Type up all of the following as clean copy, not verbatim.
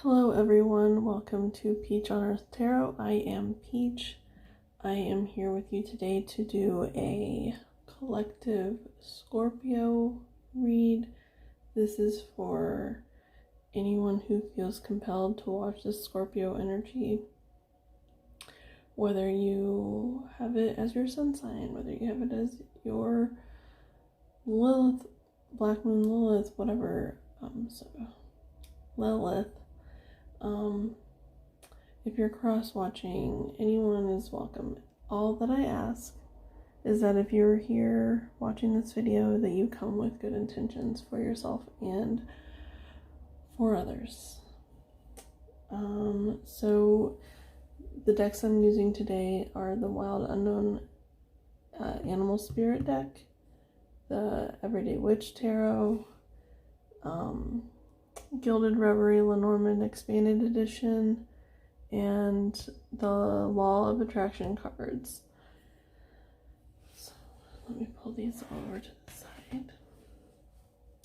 Hello everyone, welcome to Peach on Earth Tarot. I am Peach. I am here with you today to do a collective Scorpio read. This is for anyone who feels compelled to watch this Scorpio energy. Whether you have it as your sun sign, whether you have it as your Lilith, Black Moon Lilith, whatever, Lilith. If you're cross-watching, anyone is welcome. All that I ask is that if you're here watching this video, that you come with good intentions for yourself and for others. So the decks I'm using today are the Wild Unknown Animal Spirit deck, the Everyday Witch Tarot, Gilded Reverie Lenormand Expanded Edition, and the Law of Attraction cards. So let me pull these over to the side.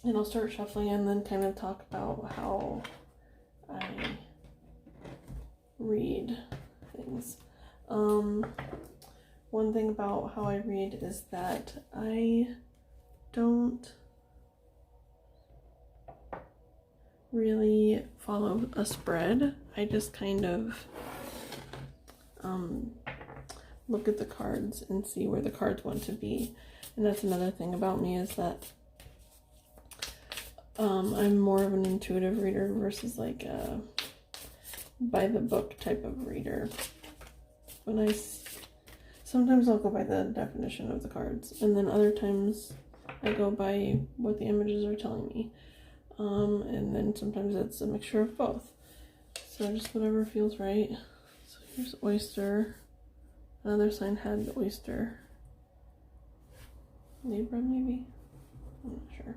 And I'll start shuffling and then kind of talk about how I read things. One thing about how I read is that I don't really follow a spread. I just kind of look at the cards and see where the cards want to be. And that's another thing about me, is that I'm more of an intuitive reader versus like a by the book type of reader. Sometimes I'll go by the definition of the cards, and then other times I go by what the images are telling me. And then sometimes it's a mixture of both. So just whatever feels right. So here's oyster. Another sign had the oyster. Libra maybe? I'm not sure.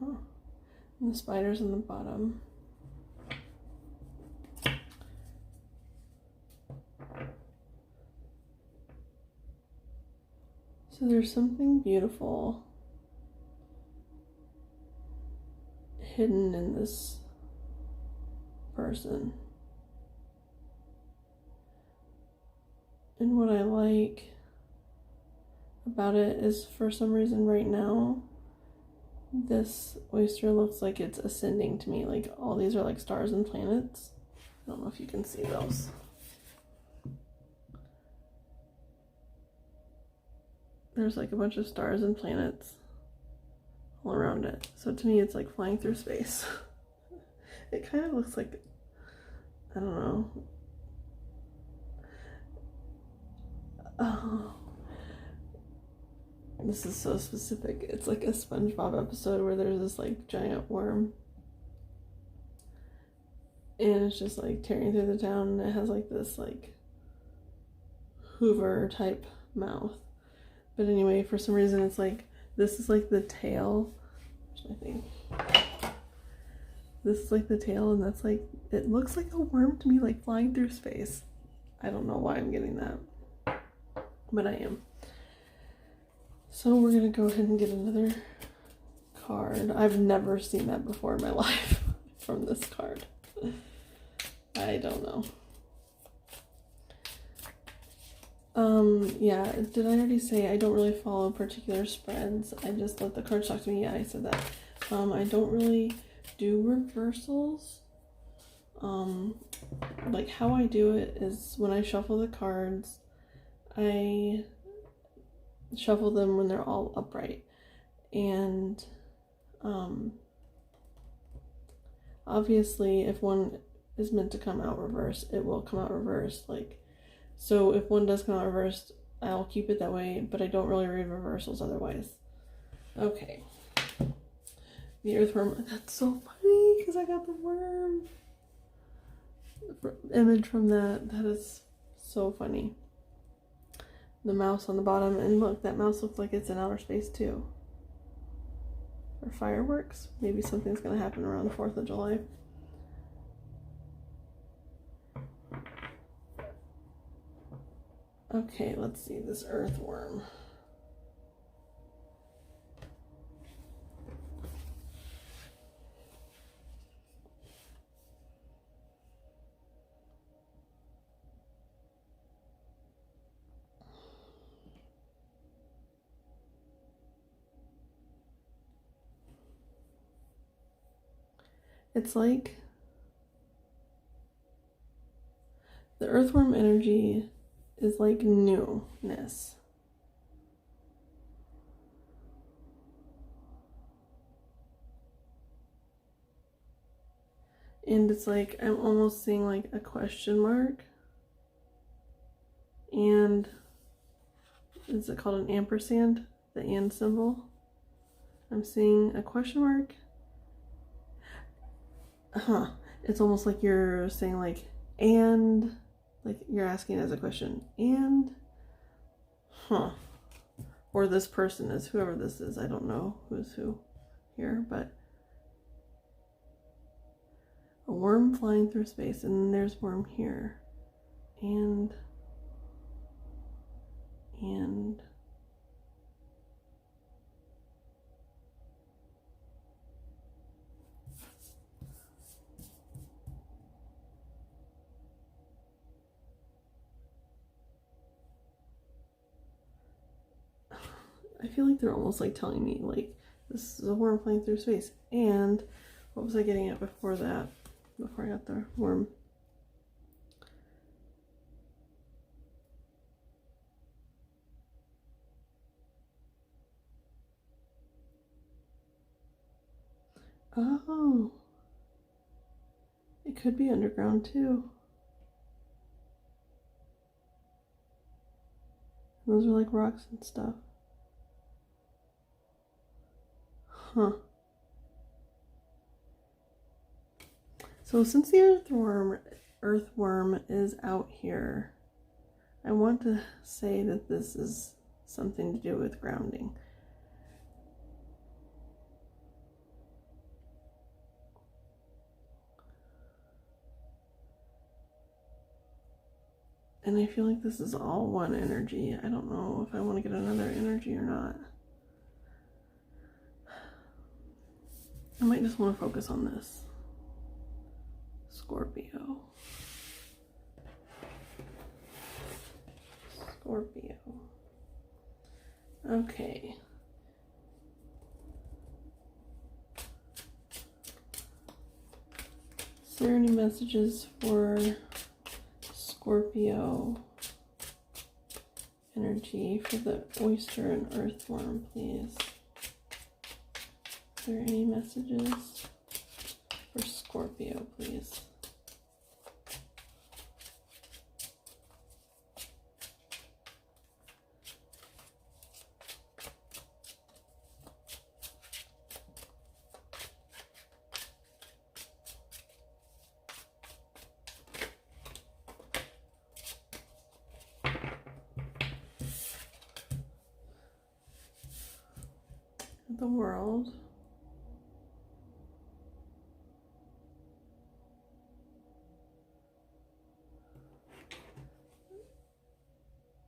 Huh. And the spider's in the bottom. So there's something beautiful hidden in this person. And what I like about it is, for some reason right now, this oyster looks like it's ascending to me. Like all these are like stars and planets. I don't know if you can see those. There's like a bunch of stars and planets all around it. So to me, it's like flying through space. It kind of looks like, I don't know. Oh, this is so specific. It's like a SpongeBob episode where there's this like giant worm. And it's just like tearing through the town, and it has like this like Hoover type mouth. But anyway, for some reason it's like, this is like the tail. Where's my thing? This is like the tail, and that's like, it looks like a worm to me, like flying through space. I don't know why I'm getting that, but I am. So we're gonna go ahead and get another card. I've never seen that before in my life from this card. I don't know. Yeah, did I already say I don't really follow particular spreads? I just let the cards talk to me. Yeah, I said that. I don't really do reversals. Like how I do it is, when I shuffle the cards, I shuffle them when they're all upright. And, obviously if one is meant to come out reversed, it will come out reversed. Like, so if one does come out reversed, I'll keep it that way, but I don't really read reversals otherwise. Okay. The earthworm. That's so funny because I got the worm image from that. That is so funny. The mouse on the bottom, and look, that mouse looks like it's in outer space too. Or fireworks. Maybe something's gonna happen around the 4th of July. Okay, let's see this earthworm. It's like the earthworm energy is like newness. And it's like I'm almost seeing like a question mark. And is it called an ampersand? The and symbol? I'm seeing a question mark. It's almost like you're saying like, and, like you're asking as a question, and, or this person is, whoever this is, I don't know who's who here, but a worm flying through space, and then there's worm here, and I feel like they're almost like telling me like this is a worm flying through space. And what was I getting at before that? Before I got the worm. Oh, it could be underground too. Those are like rocks and stuff. So since the earthworm is out here, I want to say that this is something to do with grounding. And I feel like this is all one energy. I don't know if I want to get another energy or not. I might just want to focus on this. Scorpio. Okay. Is there any messages for Scorpio energy for the oyster and earthworm, please? Are there any messages for Scorpio, please? The world.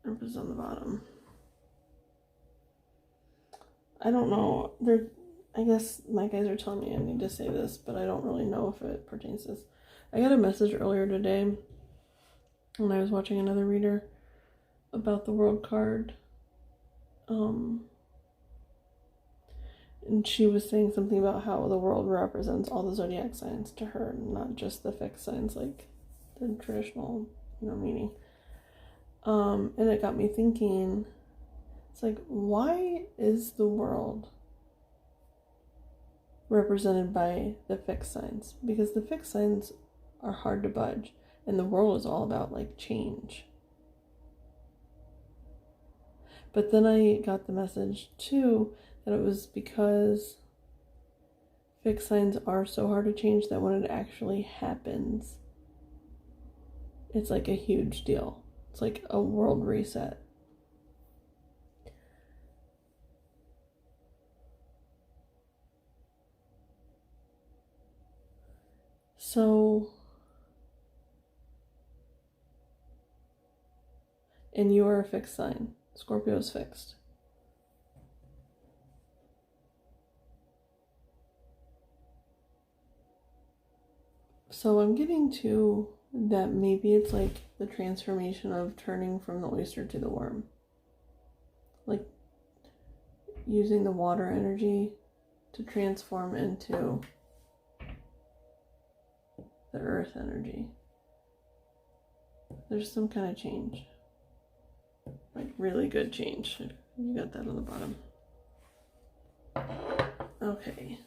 Empress on the bottom. I don't know. I guess my guys are telling me I need to say this, but I don't really know if it pertains to this. I got a message earlier today when I was watching another reader about the world card. And she was saying something about how the world represents all the zodiac signs to her, not just the fixed signs like the traditional, meaning. And it got me thinking, it's like, why is the world represented by the fixed signs? Because the fixed signs are hard to budge, and the world is all about like change. But then I got the message too that it was because fixed signs are so hard to change that when it actually happens, it's like a huge deal. It's like a world reset. So, and you are a fixed sign. Scorpio is fixed. So I'm getting to that maybe it's like the transformation of turning from the oyster to the worm. Like using the water energy to transform into the earth energy. There's some kind of change. Like really good change. You got that on the bottom. Okay.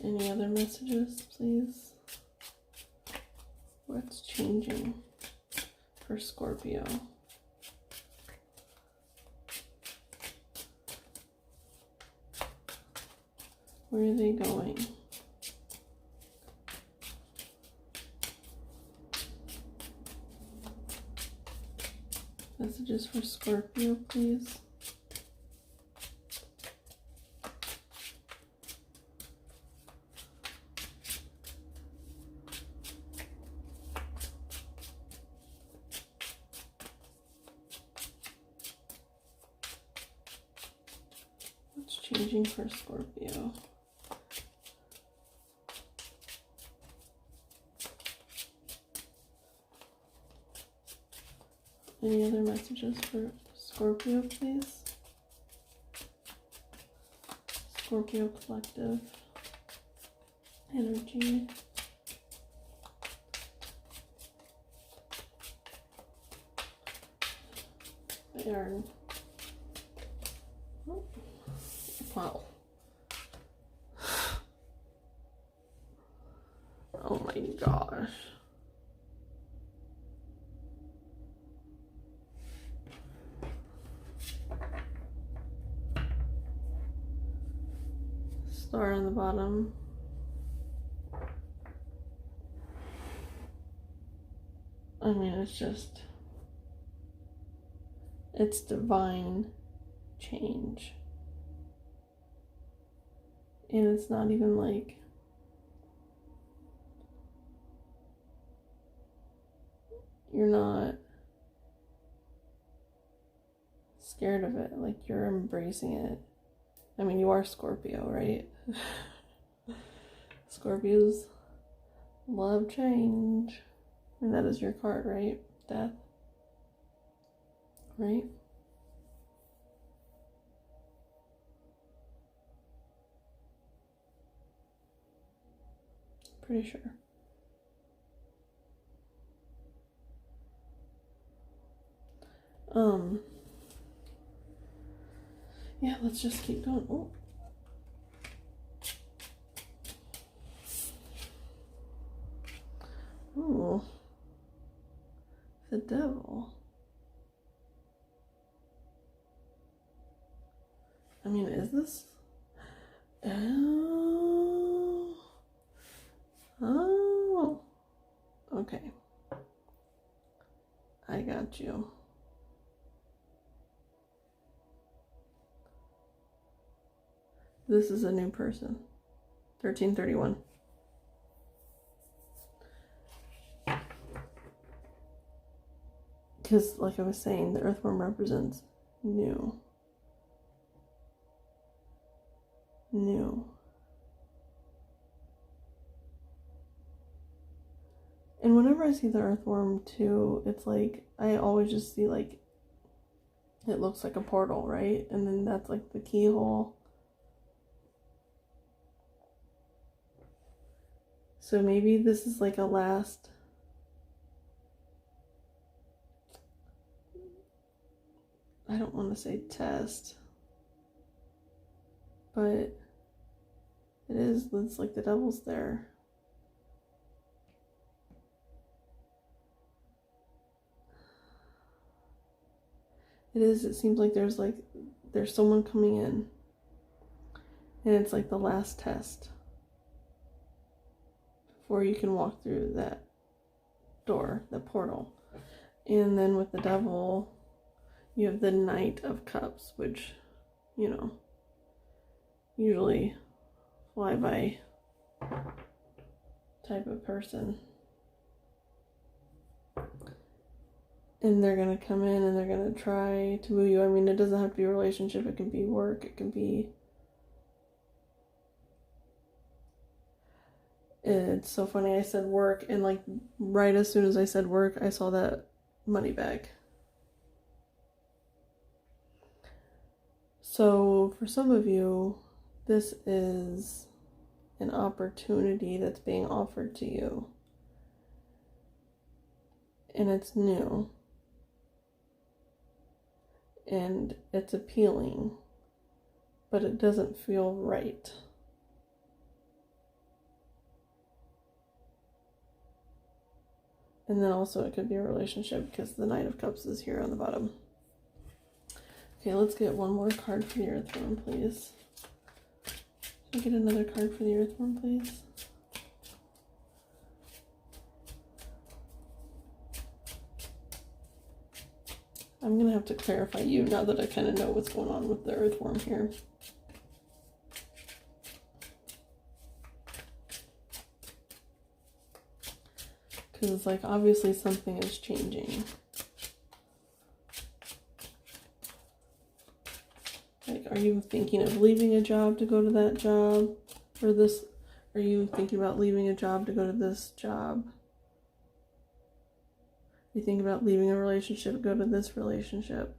Any other messages, please? What's changing for Scorpio? Where are they going? Messages for Scorpio, please. What's changing for Scorpio? Any other messages for Scorpio, please? Scorpio collective energy. They are. Oh, wow. Oh my gosh. Star on the bottom. I mean, it's divine change. And it's not even like you're not scared of it, like you're embracing it. I mean, you are Scorpio, right? Scorpios love change. And that is your card, right? Death. Right? Pretty sure. Yeah, let's just keep going. Oh. Oh. The devil. I mean, is this? Oh. Okay. I got you. This is a new person. 1331. Because, like I was saying, the earthworm represents new. New. And whenever I see the earthworm too, it's like, I always just see like, it looks like a portal, right? And then that's like the keyhole. So maybe this is like a last, I don't want to say test, but it's like the devil's there. It seems like there's someone coming in, and it's like the last test before you can walk through that door, the portal. And then with the devil, you have the Knight of Cups, which, you know, usually fly by type of person. And they're going to come in and they're going to try to woo you. I mean, it doesn't have to be a relationship. It can be work. It can be... It's so funny. I said work, and like right as soon as I said work, I saw that money bag. So for some of you, this is an opportunity that's being offered to you. and it's new and it's appealing, but it doesn't feel right. And then also it could be a relationship because the Knight of Cups is here on the bottom. Okay, let's get one more card for the Earthworm, please. Can I get another card for the Earthworm, please? I'm going to have to clarify you now that I kind of know what's going on with the Earthworm here. Because it's like, obviously something is changing. Like, are you thinking of leaving a job to go to that job? Or this, are you thinking about leaving a job to go to this job? You think about leaving a relationship, go to this relationship.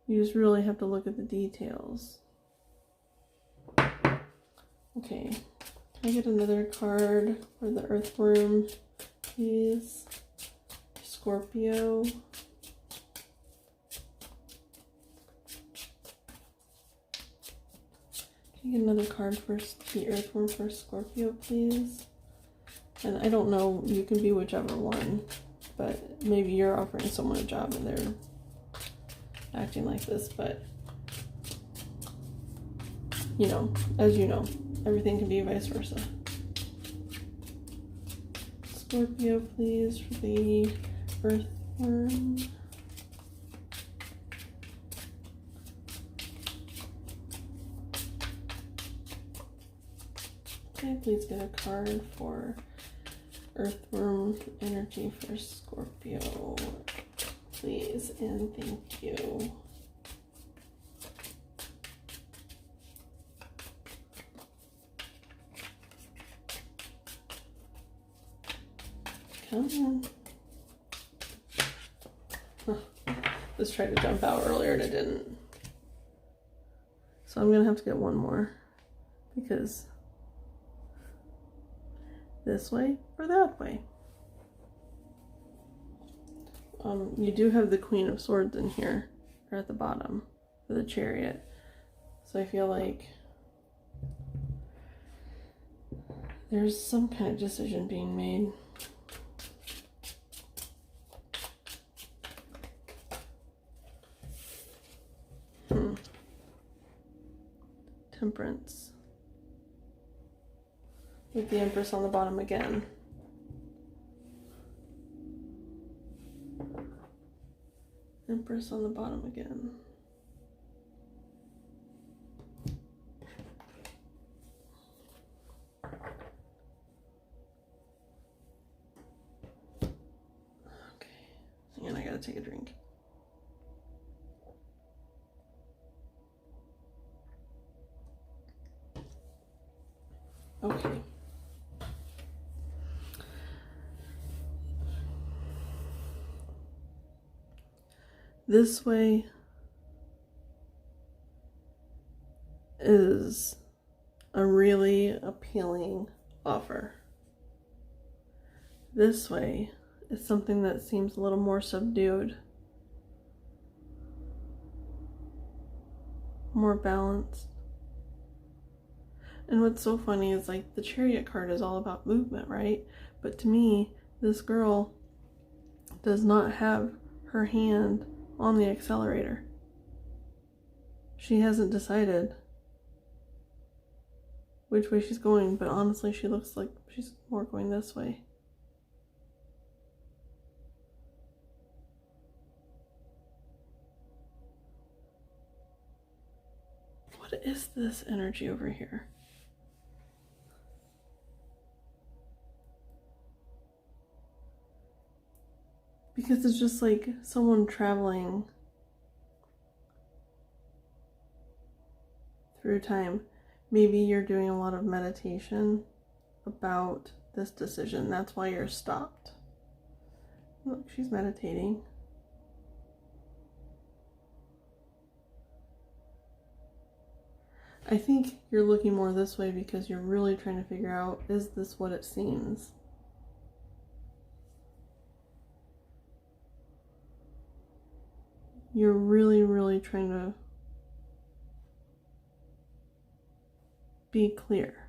You just really have to look at the details. Okay, can I get another card for the Earthworm, please? Scorpio. Can I get another card for the Earthworm for Scorpio, please? And I don't know, you can be whichever one, but maybe you're offering someone a job and they're acting like this, but you know, as you know, everything can be vice versa. Scorpio, please, for the Earthworm. Okay, please get a card for Earthworm energy for Scorpio, please, and thank you. Come on. Huh. This tried to jump out earlier and it didn't. So I'm gonna have to get one more because this way or that way. You do have the Queen of Swords in here, or at the bottom for the Chariot. So I feel like there's some kind of decision being made. Temperance. With the Empress on the bottom again. Empress on the bottom again. Okay. Hang on, I gotta take a drink. Okay. This way is a really appealing offer. This way is something that seems a little more subdued, more balanced. And what's so funny is like the Chariot card is all about movement, right? But to me, this girl does not have her hand on the accelerator. She hasn't decided which way she's going, but honestly, she looks like she's more going this way. What is this energy over here? Because it's just like someone traveling through time. Maybe you're doing a lot of meditation about this decision. That's why you're stopped. Look, she's meditating. I think you're looking more this way because you're really trying to figure out, is this what it seems? You're really, really trying to be clear.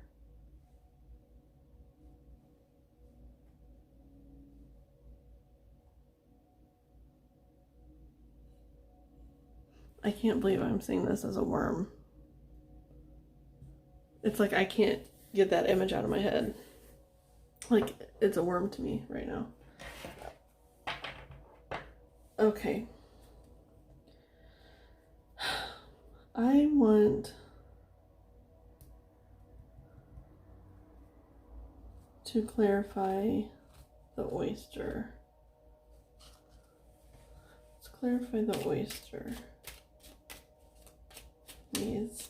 I can't believe I'm seeing this as a worm. It's like I can't get that image out of my head. Like, it's a worm to me right now. Okay. I want to clarify the oyster. Let's clarify the oyster. These.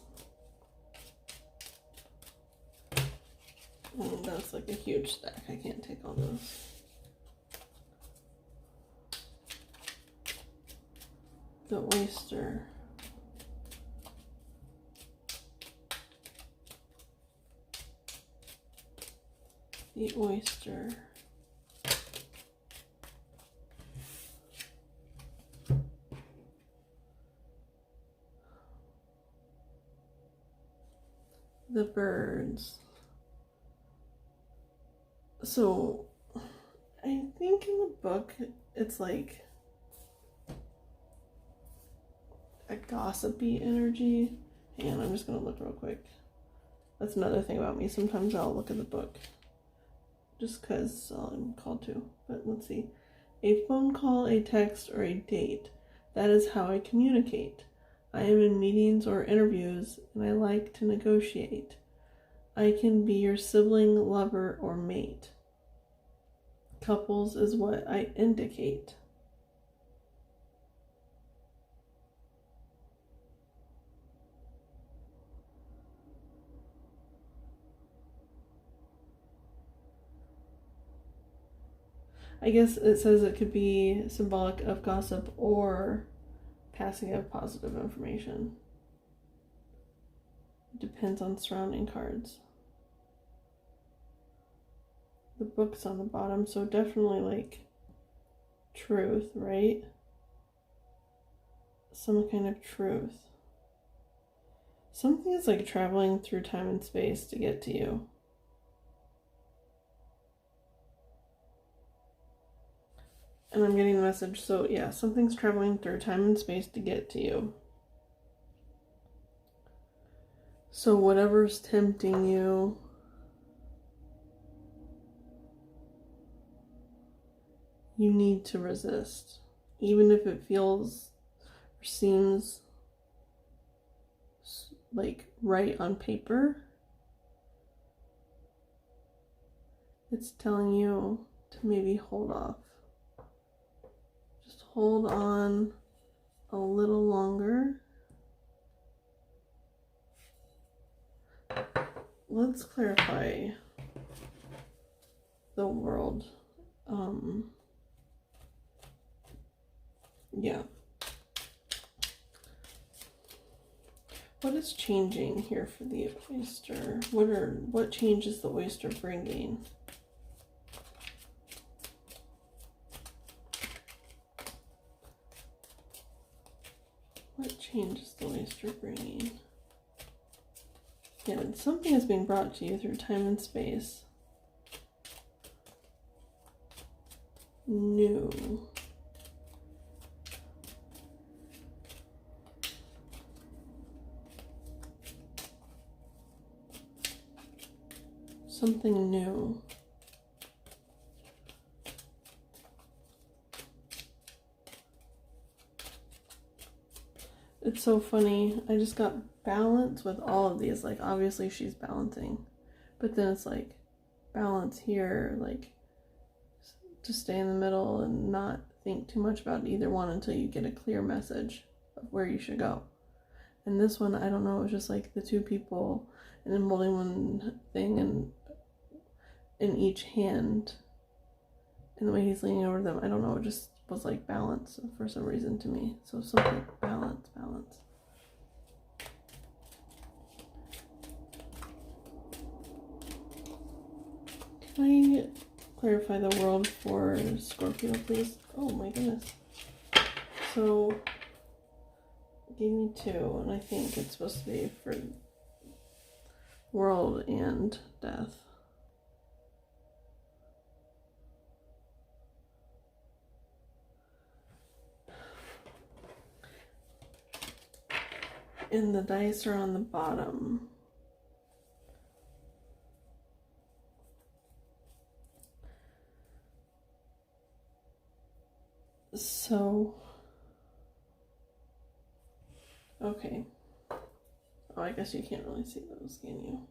Oh, that's like a huge stack. I can't take all those. The oyster. The oyster. The birds. So, I think in the book, it's like a gossipy energy. And I'm just going to look real quick. That's another thing about me. Sometimes I'll look at the book just because I'm called to. But let's see. A phone call, a text, or a date. That is how I communicate. I am in meetings or interviews, and I like to negotiate. I can be your sibling, lover, or mate. Couples is what I indicate. I guess it says it could be symbolic of gossip or passing of positive information. Depends on surrounding cards. The book's on the bottom, so definitely like truth, right? Some kind of truth. Something is like traveling through time and space to get to you. And I'm getting the message, so yeah, something's traveling through time and space to get to you. So whatever's tempting you, you need to resist. Even if it feels or seems like right on paper, it's telling you to maybe hold off. Just hold on a little longer. Let's clarify the world. Yeah. What is changing here for the oyster? What change is the oyster bringing? What change is the oyster bringing? Yeah, something is being brought to you through time and space. New. Something new. It's so funny. I just got balance with all of these. Like, obviously she's balancing. But then it's like, balance here. Like, to stay in the middle and not think too much about either one until you get a clear message of where you should go. And this one, I don't know, it was just like the two people and then holding one thing and in each hand. And the way he's leaning over them, I don't know, it just was like balance for some reason to me. So something, balance. Can I clarify the world for Scorpio, please? Oh my goodness. So, it gave me 2, and I think it's supposed to be for world and death. And the dice are on the bottom. So, okay. Oh, I guess you can't really see those, can you?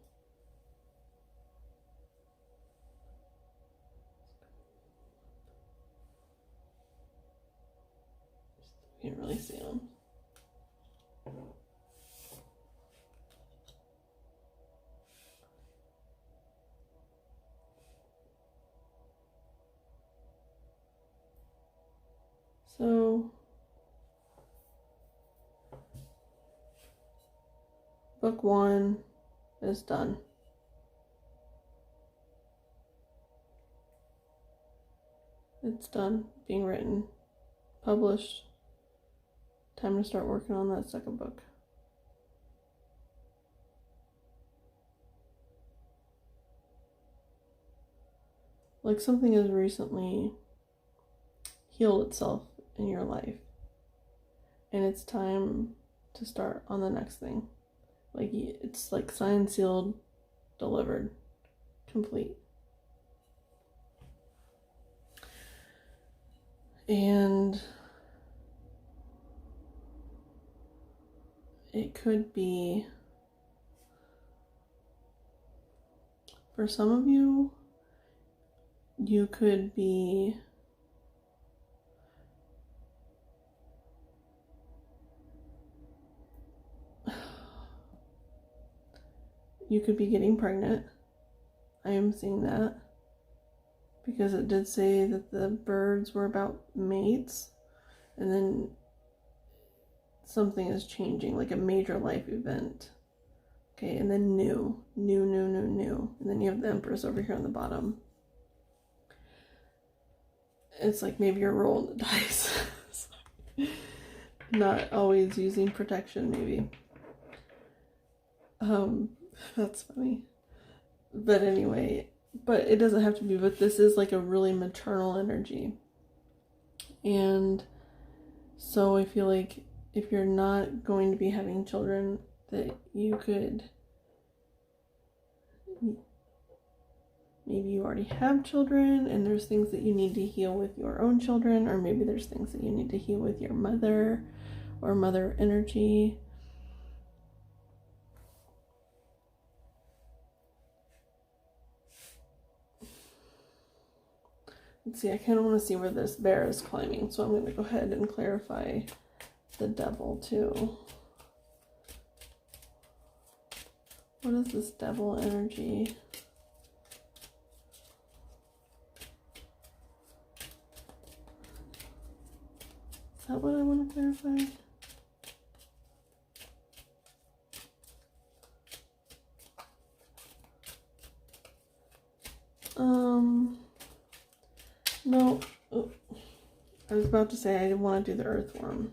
Can't really see them. So, book 1 is done. It's done being written, published. Time to start working on that second book. Like something has recently healed itself in your life, and it's time to start on the next thing. Like it's like signed, sealed, delivered, complete. And it could be, for some of you, you could be getting pregnant. I am seeing that because it did say that the birds were about mates, and then something is changing, like a major life event. Okay, and then new. And then you have the Empress over here on the bottom. It's like maybe you're rolling the dice. Not always using protection, maybe. That's funny. But anyway, but it doesn't have to be, but this is like a really maternal energy. And so I feel like if you're not going to be having children, that you could, maybe you already have children and there's things that you need to heal with your own children, or maybe there's things that you need to heal with your mother or mother energy. Let's see, I kind of want to see where this bear is climbing, so I'm going to go ahead and clarify the devil too. What is this devil energy? Is that what I want to clarify? No. Oh. I was about to say I didn't want to do the earthworm.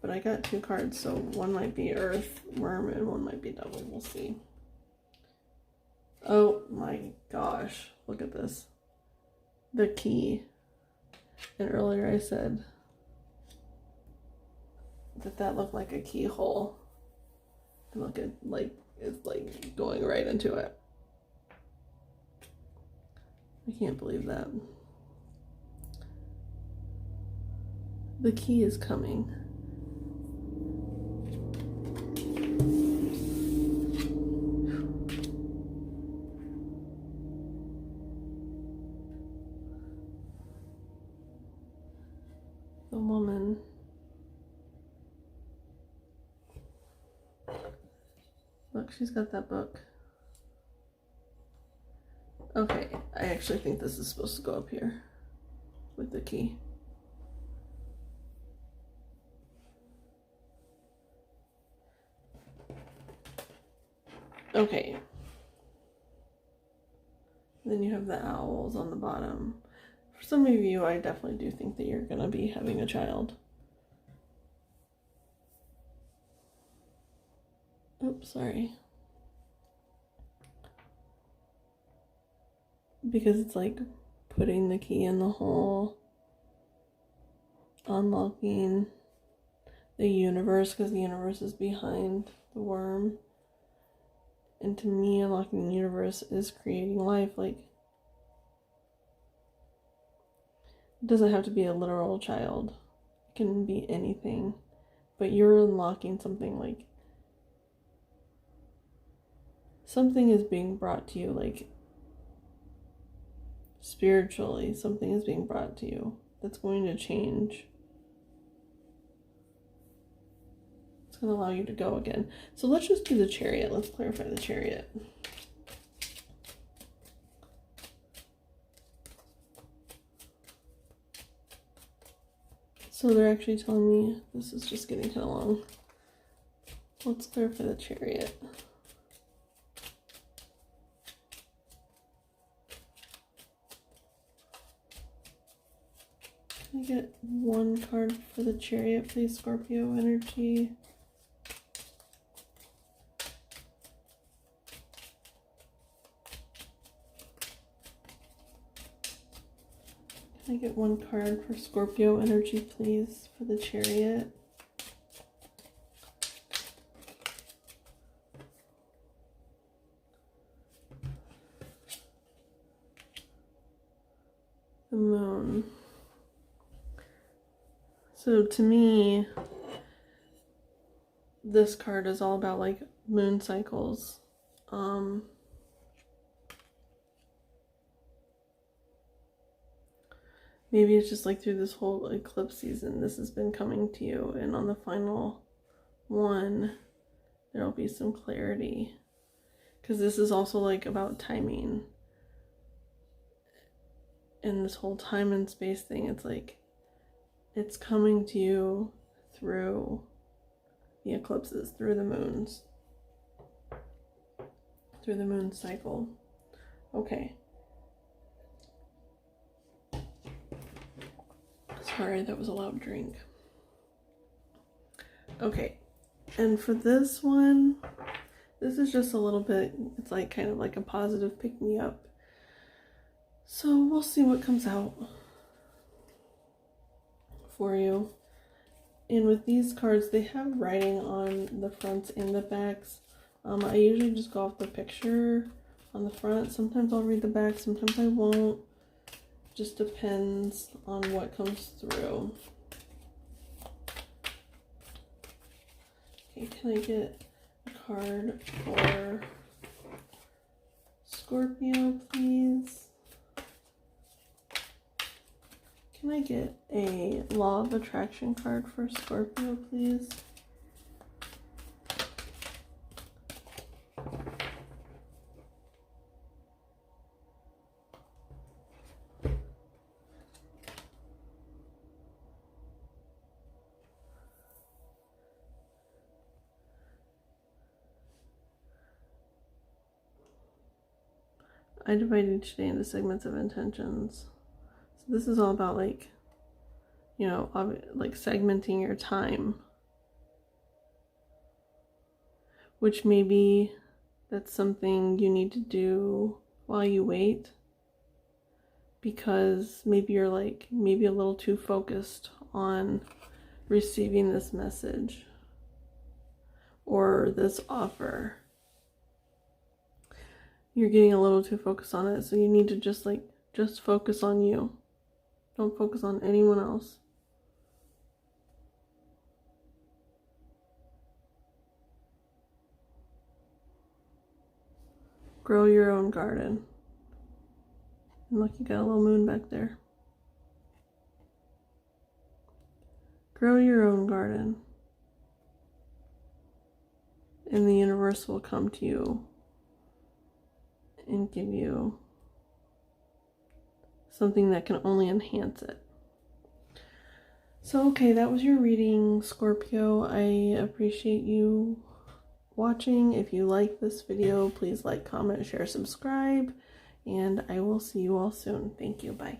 But I got 2 cards, so one might be earthworm and one might be devil. We'll see. Oh my gosh. Look at this. The key. And earlier I said that looked like a keyhole. And look at, like, it's like going right into it. I can't believe that. The key is coming. The woman. Look, she's got that book. Okay, I actually think this is supposed to go up here with the key. Okay. then you have the owls on the bottom. For some of you, I definitely do think that you're going to be having a child. Oops, sorry. Because it's like putting the key in the hole, unlocking the universe, because the universe is behind the worm. And to me, unlocking the universe is creating life. Like, it doesn't have to be a literal child. It can be anything. But you're unlocking something, like, something is being brought to you, like, spiritually, something is being brought to you that's going to change. It's going to allow you to go again. So let's just do the Chariot. Let's clarify the Chariot. So they're actually telling me this is just getting kind of long. Let's clarify the Chariot. Can I get one card for the Chariot, please, Scorpio energy? Can I get one card for Scorpio energy, please, for the Chariot? The Moon. So to me, this card is all about like moon cycles. Maybe it's just like through this whole eclipse season, this has been coming to you, and on the final one, there'll be some clarity. Because this is also like about timing. And this whole time and space thing, it's like, it's coming to you through the eclipses, through the moons, through the moon cycle. Okay. Sorry, that was a loud drink. Okay, and for this one, this is just a little bit, it's like kind of like a positive pick-me-up. So we'll see what comes out for you. And with these cards, they have writing on the fronts and the backs. I usually just go off the picture on the front. Sometimes I'll read the back, sometimes I won't. Just depends on what comes through. Okay, can I get a card for Scorpio, please? Can I get a Law of Attraction card for Scorpio, please? I divide each day into segments of intentions. So this is all about like, you know, like segmenting your time. Which maybe that's something you need to do while you wait. Because maybe you're like, maybe a little too focused on receiving this message. Or this offer. You're getting a little too focused on it, so you need to just focus on you. Don't focus on anyone else. Grow your own garden. And look, you got a little moon back there. Grow your own garden. And the universe will come to you and give you something that can only enhance it. So, okay, that was your reading, Scorpio. I appreciate you watching. If you like this video, please like, comment, share, subscribe. And I will see you all soon. Thank you. Bye.